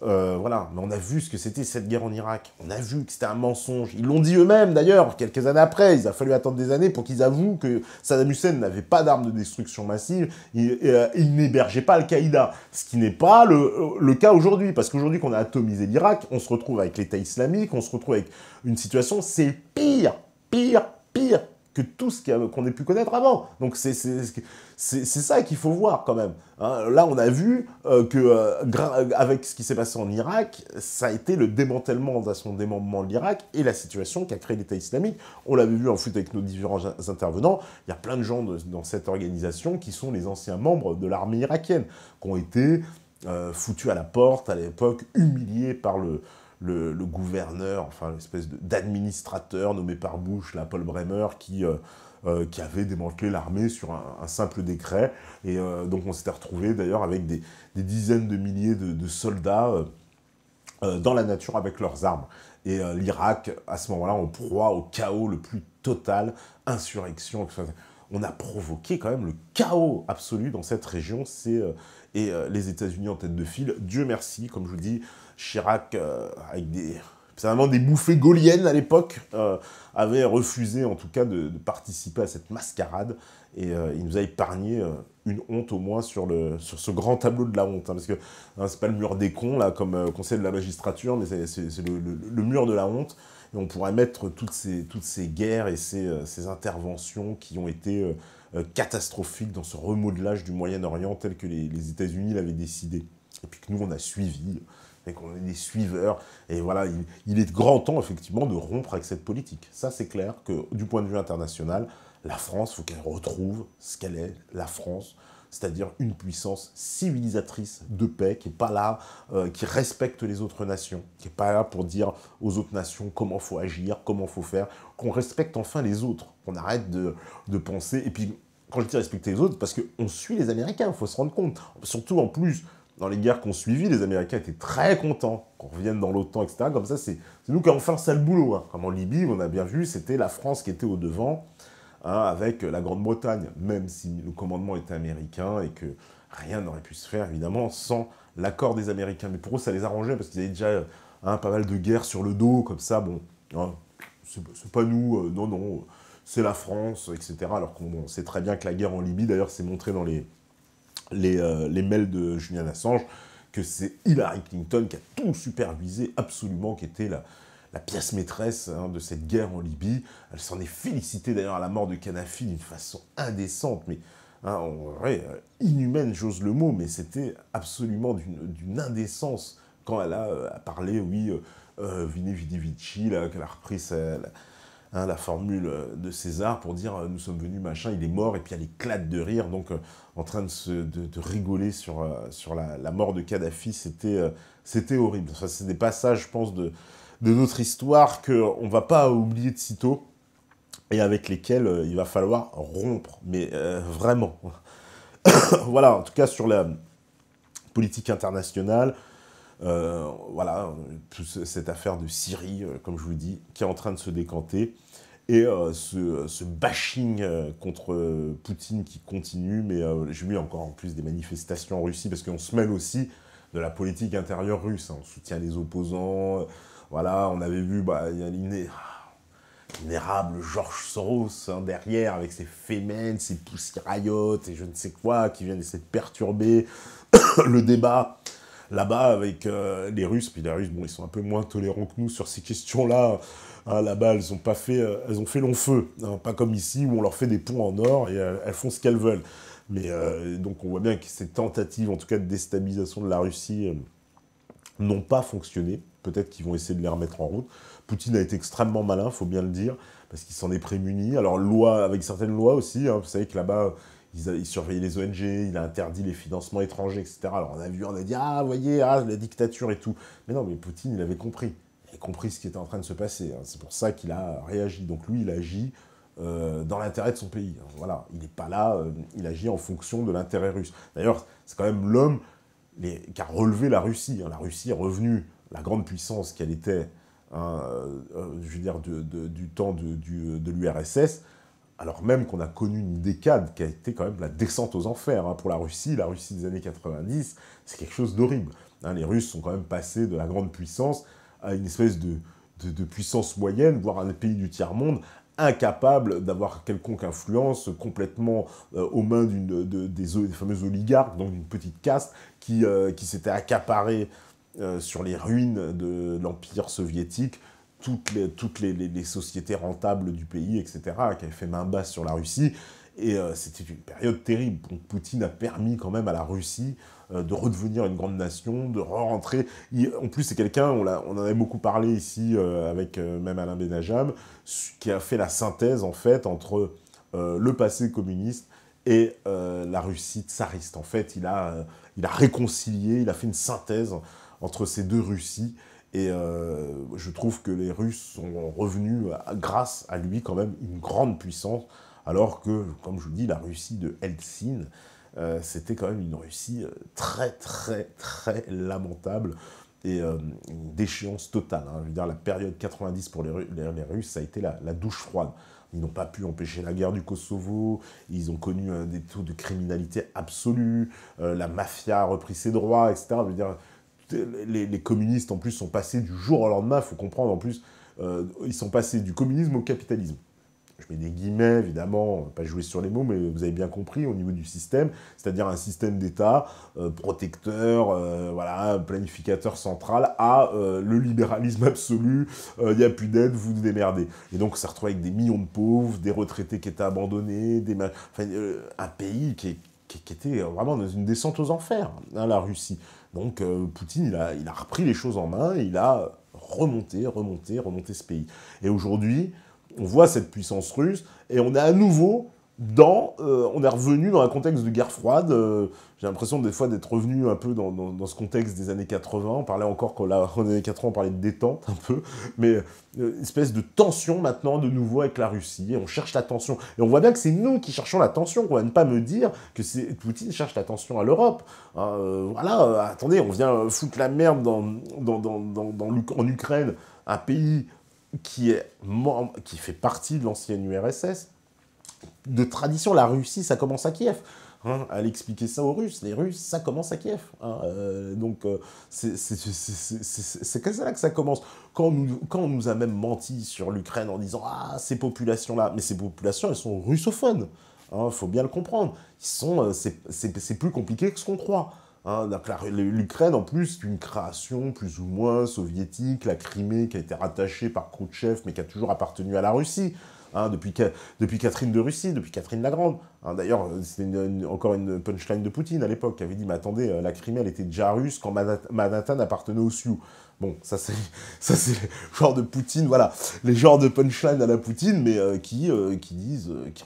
Speaker 1: Voilà, mais on a vu ce que c'était cette guerre en Irak. On a vu que c'était un mensonge. Ils l'ont dit eux-mêmes, d'ailleurs, quelques années après. Il a fallu attendre des années pour qu'ils avouent que Saddam Hussein n'avait pas d'armes de destruction massive et il n'hébergeait pas Al-Qaïda. Ce qui n'est pas le cas aujourd'hui. Parce qu'aujourd'hui, qu'on a atomisé l'Irak, on se retrouve avec l'État islamique, on se retrouve avec une situation, c'est pire que tout ce qu'on ait pu connaître avant. Donc c'est ça qu'il faut voir quand même. Hein. Là, on a vu avec ce qui s'est passé en Irak, ça a été le démantèlement de l'Irak et la situation qu'a créé l'État islamique. On l'avait vu en foot avec nos différents intervenants. Il y a plein de gens dans cette organisation qui sont les anciens membres de l'armée irakienne, qui ont été foutus à la porte à l'époque, humiliés par le gouverneur, enfin l'espèce d'administrateur nommé par Bush, là, Paul Bremer, qui avait démantelé l'armée sur un simple décret. Et donc on s'était retrouvé d'ailleurs avec des dizaines de milliers de soldats dans la nature avec leurs armes. Et l'Irak, à ce moment-là, en proie au chaos le plus total, insurrection. On a provoqué quand même le chaos absolu dans cette région. Et les États-Unis en tête de file. Dieu merci, comme je vous dis, Chirac, avec c'est vraiment des bouffées gaulliennes à l'époque, avait refusé en tout cas de participer à cette mascarade. Et il nous a épargné une honte au moins sur ce grand tableau de la honte. Hein, parce que hein, c'est pas le mur des cons, là, comme conseil de la magistrature, mais c'est le mur de la honte. Et on pourrait mettre toutes ces guerres et ces interventions qui ont été catastrophiques dans ce remodelage du Moyen-Orient tel que les États-Unis l'avaient décidé. Et puis que nous, on a suivi, et qu'on est des suiveurs. Et voilà, il est grand temps, effectivement, de rompre avec cette politique. Ça, c'est clair que, du point de vue international, la France, il faut qu'elle retrouve ce qu'elle est, la France, c'est-à-dire une puissance civilisatrice de paix, qui n'est pas là, qui respecte les autres nations, qui n'est pas là pour dire aux autres nations comment il faut agir, comment il faut faire, qu'on respecte enfin les autres, qu'on arrête de penser, et puis quand je dis respecter les autres, parce qu'on suit les Américains, il faut se rendre compte. Surtout en plus, dans les guerres qu'on suivit, les Américains étaient très contents qu'on revienne dans l'OTAN, etc. Comme ça, c'est nous qui avons fait un sale boulot. Hein. Comme en Libye, on a bien vu, c'était la France qui était au devant, hein, avec la Grande-Bretagne, même si le commandement était américain et que rien n'aurait pu se faire, évidemment, sans l'accord des Américains. Mais pour eux, ça les arrangeait, parce qu'ils avaient déjà pas mal de guerres sur le dos, comme ça, bon, hein, c'est pas nous, non, non, c'est la France, etc. Alors qu'on sait très bien que la guerre en Libye, d'ailleurs, c'est montré dans les mails de Julian Assange, que c'est Hillary Clinton qui a tout supervisé, absolument, qui était la pièce maîtresse, hein, de cette guerre en Libye. Elle s'en est félicitée d'ailleurs à la mort de Kadhafi d'une façon indécente, mais hein, en vrai, inhumaine, j'ose le mot, mais c'était absolument d'une indécence quand elle a parlé, oui, Vini Vidi Vici, qu'elle a repris la formule de César pour dire nous sommes venus, machin, il est mort, et puis elle éclate de rire, donc en train de rigoler sur la mort de Kadhafi, c'était horrible. Enfin, c'est des passages, je pense, de notre histoire qu'on ne va pas oublier de sitôt, et avec lesquels il va falloir rompre, mais vraiment. Voilà, en tout cas sur la politique internationale, voilà, toute cette affaire de Syrie, comme je vous dis, qui est en train de se décanter, et ce bashing contre Poutine qui continue, mais j'ai vu encore en plus des manifestations en Russie, parce qu'on se mêle aussi de la politique intérieure russe, hein. On soutient les opposants, voilà, on avait vu, il y a l'inérable George Soros, hein, derrière, avec ses Femen, ses Pussy Riot, et je ne sais quoi, qui viennent essayer de perturber le débat là-bas avec les Russes. Puis les Russes, bon, ils sont un peu moins tolérants que nous sur ces questions-là. Hein, là-bas, elles ont fait long feu. Hein, pas comme ici, où on leur fait des ponts en or et elles font ce qu'elles veulent. Mais donc on voit bien que ces tentatives, en tout cas de déstabilisation de la Russie, n'ont pas fonctionné. Peut-être qu'ils vont essayer de les remettre en route. Poutine a été extrêmement malin, il faut bien le dire, parce qu'il s'en est prémuni. Alors, avec certaines lois aussi, hein, vous savez que là-bas, il surveillait les ONG, il a interdit les financements étrangers, etc. Alors, on a dit, ah, vous voyez, la dictature et tout. Mais non, mais Poutine, il avait compris. Il avait compris ce qui était en train de se passer. Hein. C'est pour ça qu'il a réagi. Donc, lui, il agit dans l'intérêt de son pays. Hein. Voilà, il n'est pas là, il agit en fonction de l'intérêt russe. D'ailleurs, c'est quand même l'homme qui a relevé la Russie. Hein. La Russie est revenue la grande puissance qu'elle était, hein, je veux dire, du temps de l'URSS, alors même qu'on a connu une décade qui a été quand même la descente aux enfers. Hein. Pour la Russie des années 90, c'est quelque chose d'horrible. Hein. Les Russes sont quand même passés de la grande puissance à une espèce de puissance moyenne, voire un pays du tiers-monde, incapable d'avoir quelconque influence, complètement aux mains des fameux oligarques, donc d'une petite caste qui s'était accaparée sur les ruines de l'Empire soviétique, toutes les sociétés rentables du pays, etc., qui avaient fait main basse sur la Russie. Et c'était une période terrible. Donc Poutine a permis quand même à la Russie de redevenir une grande nation, de re-rentrer. En plus, c'est quelqu'un, on en avait beaucoup parlé ici, avec même Alain Benajam, qui a fait la synthèse, en fait, entre le passé communiste et la Russie tsariste. En fait, il a réconcilié, il a fait une synthèse entre ces deux Russies. Et je trouve que les Russes sont revenus, grâce à lui, quand même, une grande puissance, alors que, comme je vous dis, la Russie de Helsinki, c'était quand même une Russie très, très, très lamentable, et une déchéance totale. Hein. Je veux dire, la période 90 pour les Russes, ça a été la douche froide. Ils n'ont pas pu empêcher la guerre du Kosovo, ils ont connu des taux de criminalité absolus, la mafia a repris ses droits, etc. Je veux dire, les communistes, en plus, sont passés du jour au lendemain, il faut comprendre, en plus, ils sont passés du communisme au capitalisme. Je mets des guillemets, évidemment, on ne va pas jouer sur les mots, mais vous avez bien compris au niveau du système, c'est-à-dire un système d'État protecteur, voilà, planificateur central, à le libéralisme absolu, il n'y a plus d'aide, vous vous démerdez. Et donc, on s'est retrouvé avec des millions de pauvres, des retraités qui étaient abandonnés, un pays qui était vraiment dans une descente aux enfers, hein, la Russie. Donc, Poutine, il a repris les choses en main, et il a remonté ce pays. Et aujourd'hui, on voit cette puissance russe, et on est à nouveau on est revenu dans un contexte de guerre froide. J'ai l'impression des fois d'être revenu un peu dans ce contexte des années 80. On parlait encore, quand là, en années 80, on parlait de détente un peu, mais espèce de tension maintenant de nouveau avec la Russie. Et on cherche la tension. Et on voit bien que c'est nous qui cherchons la tension. On va ne pas me dire que Poutine cherche la tension à l'Europe. Hein, voilà, attendez, on vient foutre la merde en Ukraine, un pays qui fait partie de l'ancienne URSS. De tradition, la Russie, ça commence à Kiev. Hein, à l'expliquer ça aux Russes. Les Russes, ça commence à Kiev. Hein, c'est comme ça là que ça commence. Quand on nous a même menti sur l'Ukraine en disant « Ah, ces populations-là », mais ces populations, elles sont russophones. Il faut bien le comprendre. C'est plus compliqué que ce qu'on croit. Hein, l'Ukraine, en plus, c'est une création plus ou moins soviétique, la Crimée qui a été rattachée par Khrouchtchev, mais qui a toujours appartenu à la Russie. Hein, depuis Catherine de Russie, depuis Catherine la Grande. Hein, d'ailleurs, c'était encore une punchline de Poutine à l'époque, qui avait dit « Mais attendez, la Crimée, elle était déjà russe quand Manhattan appartenait aux Sioux. » Bon, ça c'est le genre de Poutine, voilà, les genres de punchline à la Poutine, mais qui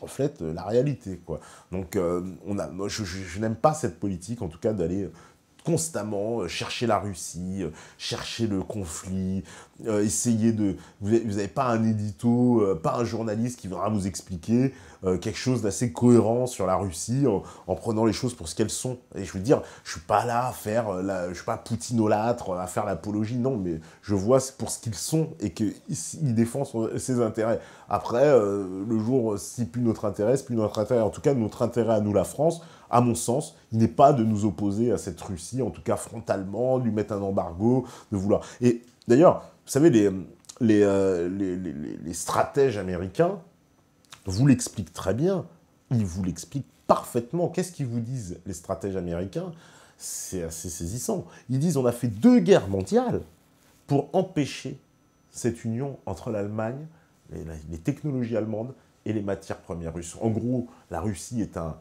Speaker 1: reflètent la réalité, quoi. Donc, moi, je n'aime pas cette politique, en tout cas, d'aller constamment chercher la Russie, chercher le conflit, essayer de... Vous n'avez pas un édito, pas un journaliste qui viendra vous expliquer quelque chose d'assez cohérent sur la Russie en prenant les choses pour ce qu'elles sont. Et je veux dire, je suis pas là à faire, je suis pas poutinolâtre, à faire l'apologie, non, mais je vois pour ce qu'ils sont et qu'ils défendent ses intérêts. Après, le jour, si plus notre intérêt, c'est plus notre intérêt. En tout cas, notre intérêt à nous, la France, à mon sens, il n'est pas de nous opposer à cette Russie, en tout cas frontalement, de lui mettre un embargo, de vouloir... Et d'ailleurs, vous savez, les stratèges américains vous l'expliquent très bien, ils vous l'expliquent parfaitement. Qu'est-ce qu'ils vous disent, les stratèges américains? C'est assez saisissant. Ils disent on a fait 2 guerres mondiales pour empêcher cette union entre l'Allemagne, les technologies allemandes et les matières premières russes. En gros, la Russie est un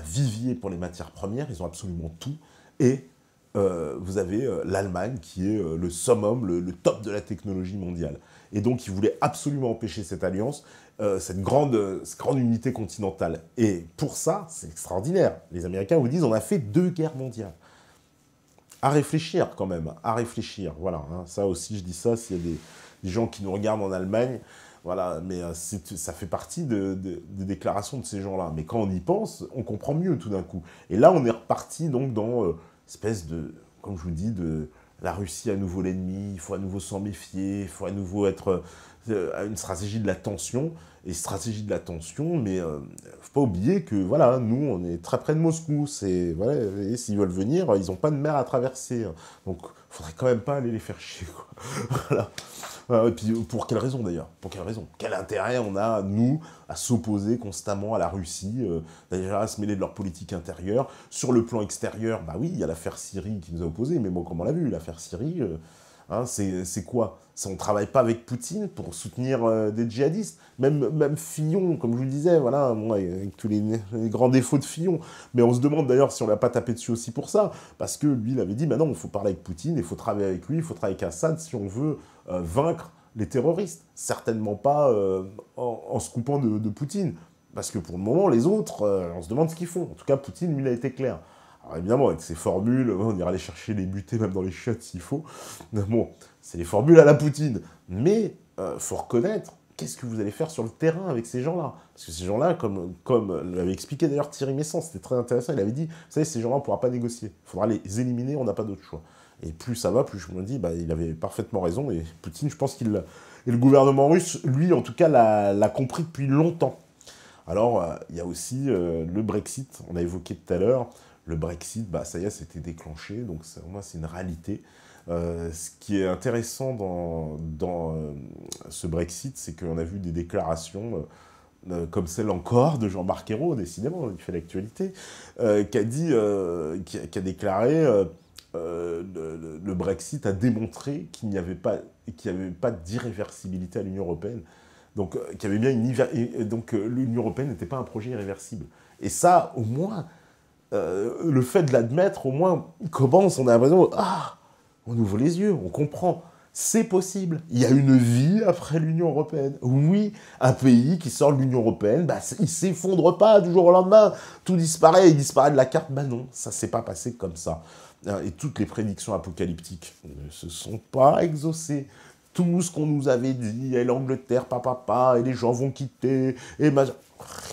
Speaker 1: vivier pour les matières premières, ils ont absolument tout, et vous avez l'Allemagne qui est le summum, le top de la technologie mondiale. Et donc, ils voulaient absolument empêcher cette alliance, cette grande unité continentale. Et pour ça, c'est extraordinaire. Les Américains vous disent, on a fait 2 guerres mondiales. À réfléchir quand même, à réfléchir. Voilà, hein, ça aussi, je dis ça, s'il y a des gens qui nous regardent en Allemagne, voilà, mais ça fait partie des déclarations de ces gens-là. Mais quand on y pense, on comprend mieux tout d'un coup. Et là, on est reparti donc dans espèce de, comme je vous dis, de la Russie à nouveau l'ennemi, il faut à nouveau s'en méfier, il faut à nouveau être à une stratégie de la tension. Et stratégie de la tension, mais faut pas oublier que, voilà, nous, on est très près de Moscou. Voilà, et s'ils veulent venir, ils n'ont pas de mer à traverser. Donc, il faudrait quand même pas aller les faire chier, quoi. Voilà. Et puis, pour quelle raison, d'ailleurs? Pour quelle raison? Quel intérêt on a, nous, à s'opposer constamment à la Russie, déjà à se mêler de leur politique intérieure? Sur le plan extérieur, bah oui, il y a l'affaire Syrie qui nous a opposés, mais bon, comme on l'a vu, l'affaire Syrie, hein, c'est quoi? On ne travaille pas avec Poutine pour soutenir des djihadistes. Même Fillon, comme je vous le disais, voilà, moi, avec tous les grands défauts de Fillon. Mais on se demande d'ailleurs si on ne l'a pas tapé dessus aussi pour ça. Parce que lui, il avait dit, non, il faut parler avec Poutine, il faut travailler avec lui, il faut travailler avec Assad si on veut vaincre les terroristes. Certainement pas en se coupant de Poutine. Parce que pour le moment, les autres, on se demande ce qu'ils font. En tout cas, Poutine, lui, il a été clair. Alors évidemment, avec ses formules, on ira aller chercher les buter même dans les chiottes s'il faut. Bon, c'est les formules à la Poutine. Mais faut reconnaître, qu'est-ce que vous allez faire sur le terrain avec ces gens-là? Parce que ces gens-là, comme l'avait expliqué d'ailleurs Thierry Messant, c'était très intéressant, il avait dit, vous savez, ces gens-là, on ne pourra pas négocier. Il faudra les éliminer, on n'a pas d'autre choix. Et plus ça va, plus je me dis, il avait parfaitement raison. Et Poutine, je pense qu'il l'a... Et le gouvernement russe, lui, en tout cas, l'a compris depuis longtemps. Alors, il y a aussi le Brexit, on l'a évoqué tout à l'heure. Le Brexit, ça y est, c'était déclenché, donc au moins c'est une réalité. Ce qui est intéressant dans ce Brexit, c'est qu'on a vu des déclarations comme celle encore de Jean-Marc Ayrault, décidément, il fait l'actualité, qui a déclaré le Brexit a démontré qu'il n'y avait pas d'irréversibilité à l'Union européenne. Donc, qu'il y avait bien donc l'Union européenne n'était pas un projet irréversible. Et ça, au moins, le fait de l'admettre, au moins, on a l'impression, on ouvre les yeux, on comprend. C'est possible. Il y a une vie après l'Union européenne. Oui, un pays qui sort de l'Union européenne, bah, il s'effondre pas du jour au lendemain. Tout disparaît, il disparaît de la carte. Bah non, ça s'est pas passé comme ça. Et toutes les prédictions apocalyptiques ne se sont pas exaucées. Tout ce qu'on nous avait dit, et l'Angleterre, papa, et les gens vont quitter, et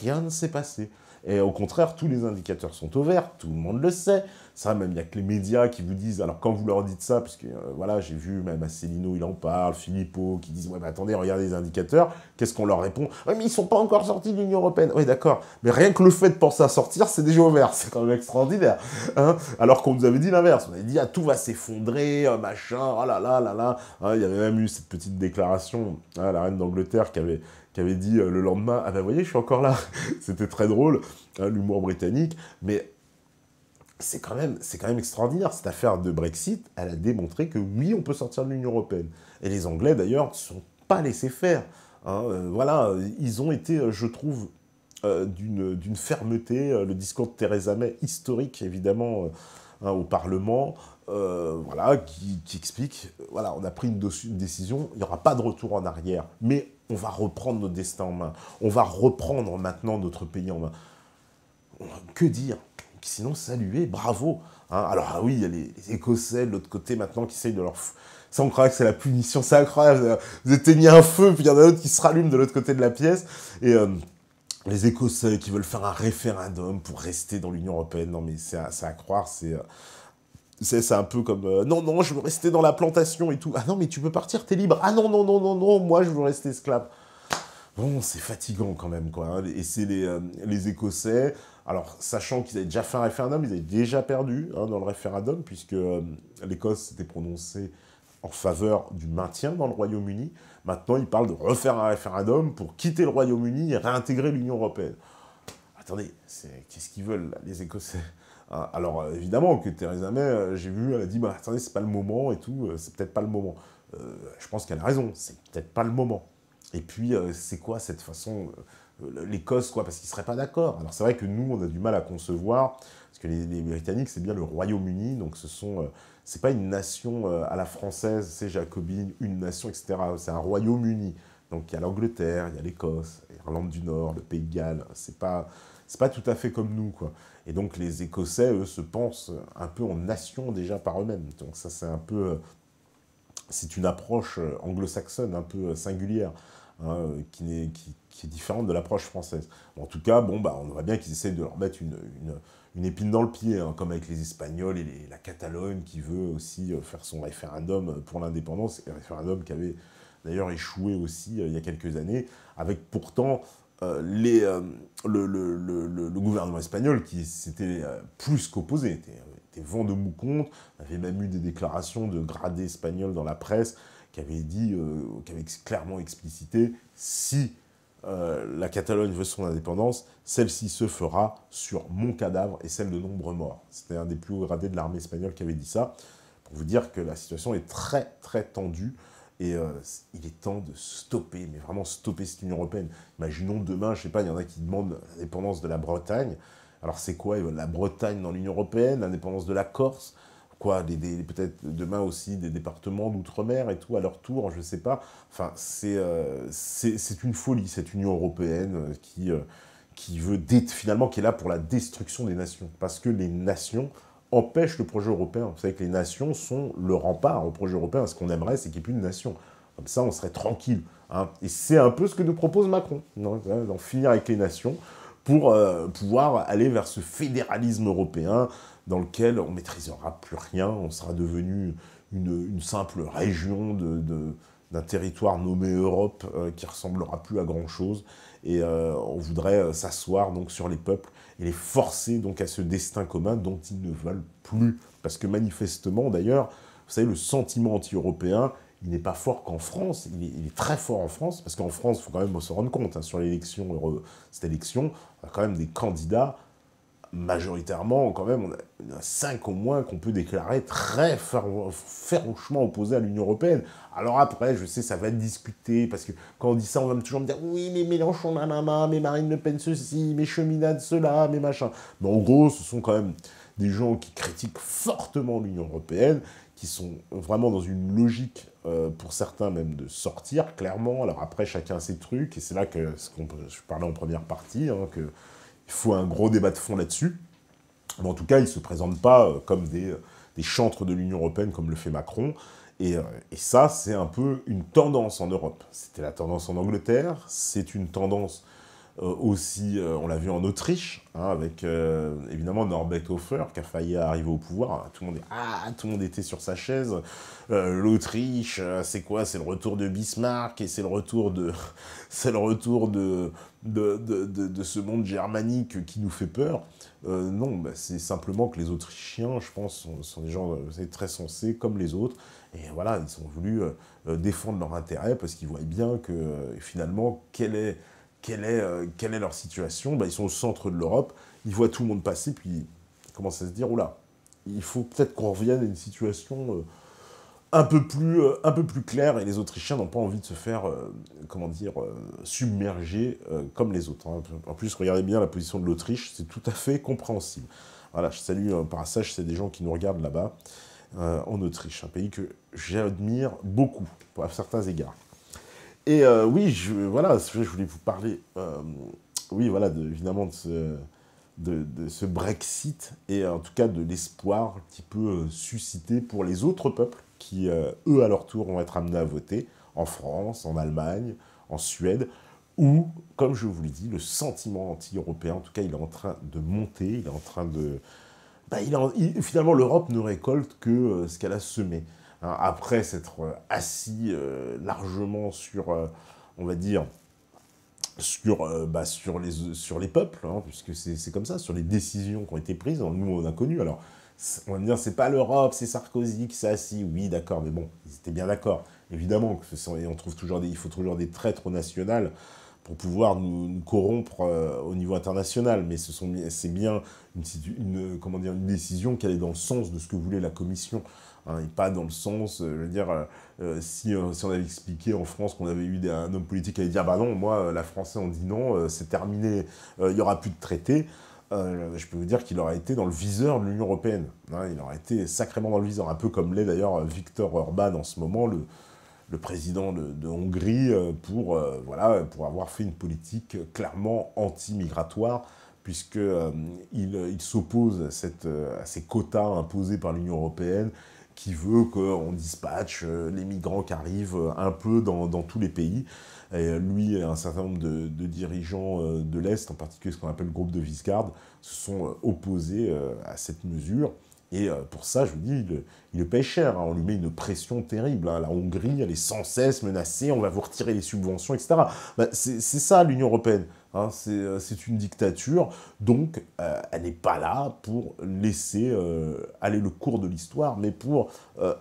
Speaker 1: rien ne s'est passé. Et au contraire, tous les indicateurs sont au vert, tout le monde le sait. Ça, même, il n'y a que les médias qui vous disent, alors quand vous leur dites ça, parce que voilà, j'ai vu même Asselineau, il en parle, Philippot, qui disent, ouais, mais attendez, regardez les indicateurs, qu'est-ce qu'on leur répond? Ouais, mais ils ne sont pas encore sortis de l'Union européenne. Oui, d'accord, mais rien que le fait de penser à sortir, c'est déjà au vert, c'est quand même extraordinaire. Hein, alors qu'on nous avait dit l'inverse, on avait dit, ah, tout va s'effondrer, machin, oh là là là là. Hein, il y avait même eu cette petite déclaration, hein, la reine d'Angleterre qui avait dit le lendemain, ah ben vous voyez, je suis encore là. C'était très drôle, hein, l'humour britannique, mais c'est quand même extraordinaire. Cette affaire de Brexit, elle a démontré que oui, on peut sortir de l'Union européenne. Et les Anglais, d'ailleurs, ne sont pas laissés faire. Hein, voilà, ils ont été, je trouve, d'une fermeté. Le discours de Theresa May, historique, évidemment, hein, au Parlement, voilà, qui explique, voilà, on a pris une décision, il n'y aura pas de retour en arrière, mais on va reprendre notre destin en main. On va reprendre maintenant notre pays en main. Que dire? Sinon, saluer, bravo. Hein, alors, ah oui, il y a les Écossais de l'autre côté maintenant qui essayent de leur... Ça, on croit que c'est la punition, c'est incroyable. Vous éteignez un feu, puis il y en a d'autres qui se rallument de l'autre côté de la pièce. Et les Écossais qui veulent faire un référendum pour rester dans l'Union européenne. Non, mais c'est à croire, c'est un peu comme non, non, je veux rester dans la plantation et tout. Ah non, mais tu peux partir, t'es libre. Ah non, non, non, non, non, moi je veux rester esclave. Bon, c'est fatigant quand même, quoi. Hein. Et c'est les Écossais, alors sachant qu'ils avaient déjà fait un référendum, ils avaient déjà perdu hein, dans le référendum, puisque l'Écosse s'était prononcée en faveur du maintien dans le Royaume-Uni. Maintenant, ils parlent de refaire un référendum pour quitter le Royaume-Uni et réintégrer l'Union européenne. Attendez, qu'est-ce qu'ils veulent, là, les Écossais? Alors, évidemment, que Theresa May, j'ai vu, elle a dit, bah, attendez, c'est pas le moment et tout, c'est peut-être pas le moment. Je pense qu'elle a raison, c'est peut-être pas le moment. Et puis, c'est quoi cette façon, l'Écosse, quoi, parce qu'ils seraient pas d'accord. Alors, c'est vrai que nous, on a du mal à concevoir, parce que les Britanniques, c'est bien le Royaume-Uni, donc c'est pas une nation à la française, c'est jacobine, une nation, etc. C'est un Royaume-Uni. Donc, il y a l'Angleterre, il y a l'Écosse, l'Irlande du Nord, le Pays de Galles, c'est pas tout à fait comme nous, quoi. Et donc, les Écossais, eux, se pensent un peu en nation déjà par eux-mêmes. Donc, ça, c'est un peu... c'est une approche anglo-saxonne un peu singulière, hein, qui est différente de l'approche française. En tout cas, bon, bah, on voit bien qu'ils essayent de leur mettre une épine dans le pied, hein, comme avec les Espagnols et la Catalogne, qui veut aussi faire son référendum pour l'indépendance, un référendum qui avait d'ailleurs échoué aussi il y a quelques années, avec pourtant le gouvernement espagnol qui s'était plus qu'opposé, était vent debout contre. On avait même eu des déclarations de gradés espagnols dans la presse qui avaient dit, qui avaient clairement explicité, si la Catalogne veut son indépendance, celle-ci se fera sur mon cadavre et celle de nombreux morts. C'était un des plus hauts gradés de l'armée espagnole qui avait dit ça, pour vous dire que la situation est très très tendue. Et il est temps de stopper, mais vraiment stopper cette Union européenne. Imaginons demain, je sais pas, il y en a qui demandent l'indépendance de la Bretagne. Alors c'est quoi? Ils veulent la Bretagne dans l'Union européenne, l'indépendance de la Corse, quoi, peut-être demain aussi des départements d'outre-mer et tout, à leur tour, je sais pas. Enfin, c'est une folie, cette Union européenne qui veut, finalement, qui est là pour la destruction des nations. Parce que les nations empêche le projet européen. Vous savez que les nations sont le rempart au projet européen. Ce qu'on aimerait, c'est qu'il n'y ait plus de nations. Comme ça, on serait tranquille. Hein. Et c'est un peu ce que nous propose Macron, d'en finir avec les nations pour pouvoir aller vers ce fédéralisme européen dans lequel on ne maîtrisera plus rien, on sera devenu une simple région d'un territoire nommé Europe qui ressemblera plus à grand-chose. Et on voudrait s'asseoir donc sur les peuples et les forcer donc à ce destin commun dont ils ne veulent plus. Parce que manifestement, d'ailleurs, vous savez, le sentiment anti-européen, il n'est pas fort qu'en France, il est très fort en France, parce qu'en France, il faut quand même se rendre compte, hein, sur cette élection, on a quand même des candidats, majoritairement, quand même, on a 5 au moins qu'on peut déclarer très farouchement opposés à l'Union européenne. Alors après, je sais, ça va être discuté, parce que quand on dit ça, on va toujours me dire « Oui, mais Mélenchon, nanana, mais Marine Le Pen, ceci, mais Cheminade, cela, mais machin. » Mais en gros, ce sont quand même des gens qui critiquent fortement l'Union européenne, qui sont vraiment dans une logique, pour certains même, de sortir, clairement. Alors après, chacun a ses trucs, et c'est là que je parlais en première partie, hein, qu'il faut un gros débat de fond là-dessus. Mais en tout cas, ils ne se présentent pas comme des chantres de l'Union européenne, comme le fait Macron. Et ça, c'est un peu une tendance en Europe. C'était la tendance en Angleterre, c'est une tendance aussi, on l'a vu en Autriche, hein, avec évidemment Norbert Hofer, qui a failli arriver au pouvoir. Tout le monde était sur sa chaise. L'Autriche, c'est quoi? C'est le retour de Bismarck, et c'est le retour de, c'est le retour de ce monde germanique qui nous fait peur. Non, bah, c'est simplement que les Autrichiens, je pense, sont des gens très sensés, comme les autres. Et voilà, ils ont voulu défendre leur intérêt, parce qu'ils voient bien que, finalement, quelle est leur situation? Bah, ils sont au centre de l'Europe, ils voient tout le monde passer, puis ils commencent à se dire, oula, il faut peut-être qu'on revienne à une situation un peu plus claire, et les Autrichiens n'ont pas envie de se faire, comment dire, submerger comme les autres, hein. En plus, regardez bien la position de l'Autriche, c'est tout à fait compréhensible. Voilà, je salue par passage, c'est des gens qui nous regardent là-bas, en Autriche, un pays que j'admire beaucoup, à certains égards. Et oui, voilà, je voulais vous parler, oui, voilà, évidemment, de ce Brexit, et en tout cas de l'espoir qu'il peut susciter pour les autres peuples qui, eux, à leur tour, vont être amenés à voter, en France, en Allemagne, en Suède, où, comme je vous l'ai dit, le sentiment anti-européen, en tout cas, il est en train de monter, il est en train de... Bah, finalement, l'Europe ne récolte que ce qu'elle a semé, hein, après s'être assis largement sur, on va dire, sur les peuples, hein, puisque c'est comme ça, sur les décisions qui ont été prises. Nous, on a connu. Alors, on va me dire, c'est pas l'Europe, c'est Sarkozy qui s'est assis. Oui, d'accord, mais bon, ils étaient bien d'accord. Évidemment, et on trouve toujours il faut toujours des traîtres au national pour pouvoir nous corrompre au niveau international. Mais c'est bien comment dire, une décision qui allait dans le sens de ce que voulait la Commission, hein, et pas dans le sens, je veux dire, si on avait expliqué en France qu'on avait eu un homme politique qui allait dire, bah non, moi, la Français ont dit non, c'est terminé, il n'y aura plus de traité, je peux vous dire qu'il aurait été dans le viseur de l'Union européenne, hein, il aurait été sacrément dans le viseur, un peu comme l'est d'ailleurs Viktor Orban en ce moment, le président de Hongrie, voilà, pour avoir fait une politique clairement anti-migratoire, puisqu'il s'oppose à ces quotas imposés par l'Union européenne, qui veut qu'on dispatche les migrants qui arrivent un peu dans tous les pays. Et lui et un certain nombre de dirigeants de l'Est, en particulier ce qu'on appelle le groupe de Visegrad, se sont opposés à cette mesure. Et pour ça, je vous dis, il le paye cher, hein. On lui met une pression terrible, hein. La Hongrie, elle est sans cesse menacée, on va vous retirer les subventions, etc. Bah, c'est ça l'Union européenne, hein. C'est une dictature, donc elle n'est pas là pour laisser aller le cours de l'histoire, mais pour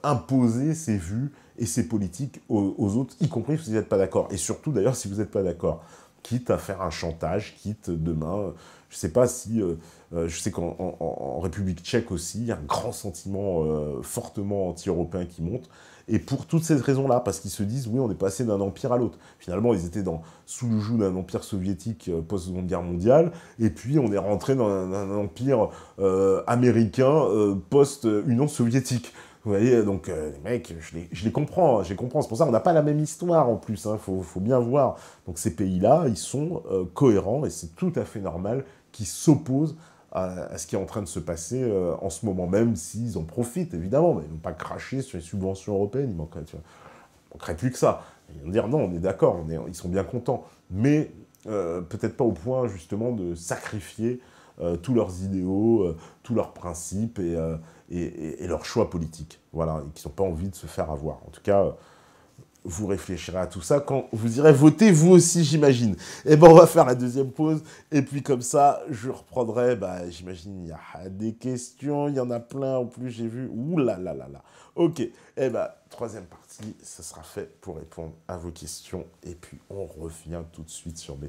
Speaker 1: imposer ses vues et ses politiques aux autres, y compris si vous n'êtes pas d'accord. Et surtout, d'ailleurs, si vous n'êtes pas d'accord, quitte à faire un chantage, quitte demain... Je ne sais pas si... je sais qu'en République tchèque aussi, il y a un grand sentiment fortement anti-européen qui monte. Et pour toutes ces raisons-là, parce qu'ils se disent, oui, on est passé d'un empire à l'autre. Finalement, ils étaient sous le joug d'un empire soviétique post-seconde guerre mondiale, et puis on est rentré dans un empire américain post-Union soviétique. Vous voyez, donc les mecs, je les comprends, hein, je les comprends. C'est pour ça qu'on n'a pas la même histoire en plus, hein, faut bien voir. Donc ces pays-là, ils sont cohérents, et c'est tout à fait normal qu'ils s'opposent à ce qui est en train de se passer en ce moment, même s'ils en profitent, évidemment. Mais ils n'ont pas craché sur les subventions européennes, il manquerait plus que ça. Ils vont dire, non, on est d'accord, ils sont bien contents. Mais peut-être pas au point, justement, de sacrifier tous leurs idéaux, tous leurs principes et leurs choix politiques. Voilà, et qui n'ont pas envie de se faire avoir. En tout cas, vous réfléchirez à tout ça quand vous irez voter, vous aussi, j'imagine. Et ben, on va faire la deuxième pause, et puis comme ça, je reprendrai, bah, j'imagine, il y a des questions, il y en a plein, en plus, j'ai vu, ouh là là là là. Ok, et ben, troisième partie, ça sera fait pour répondre à vos questions, et puis on revient tout de suite sur mes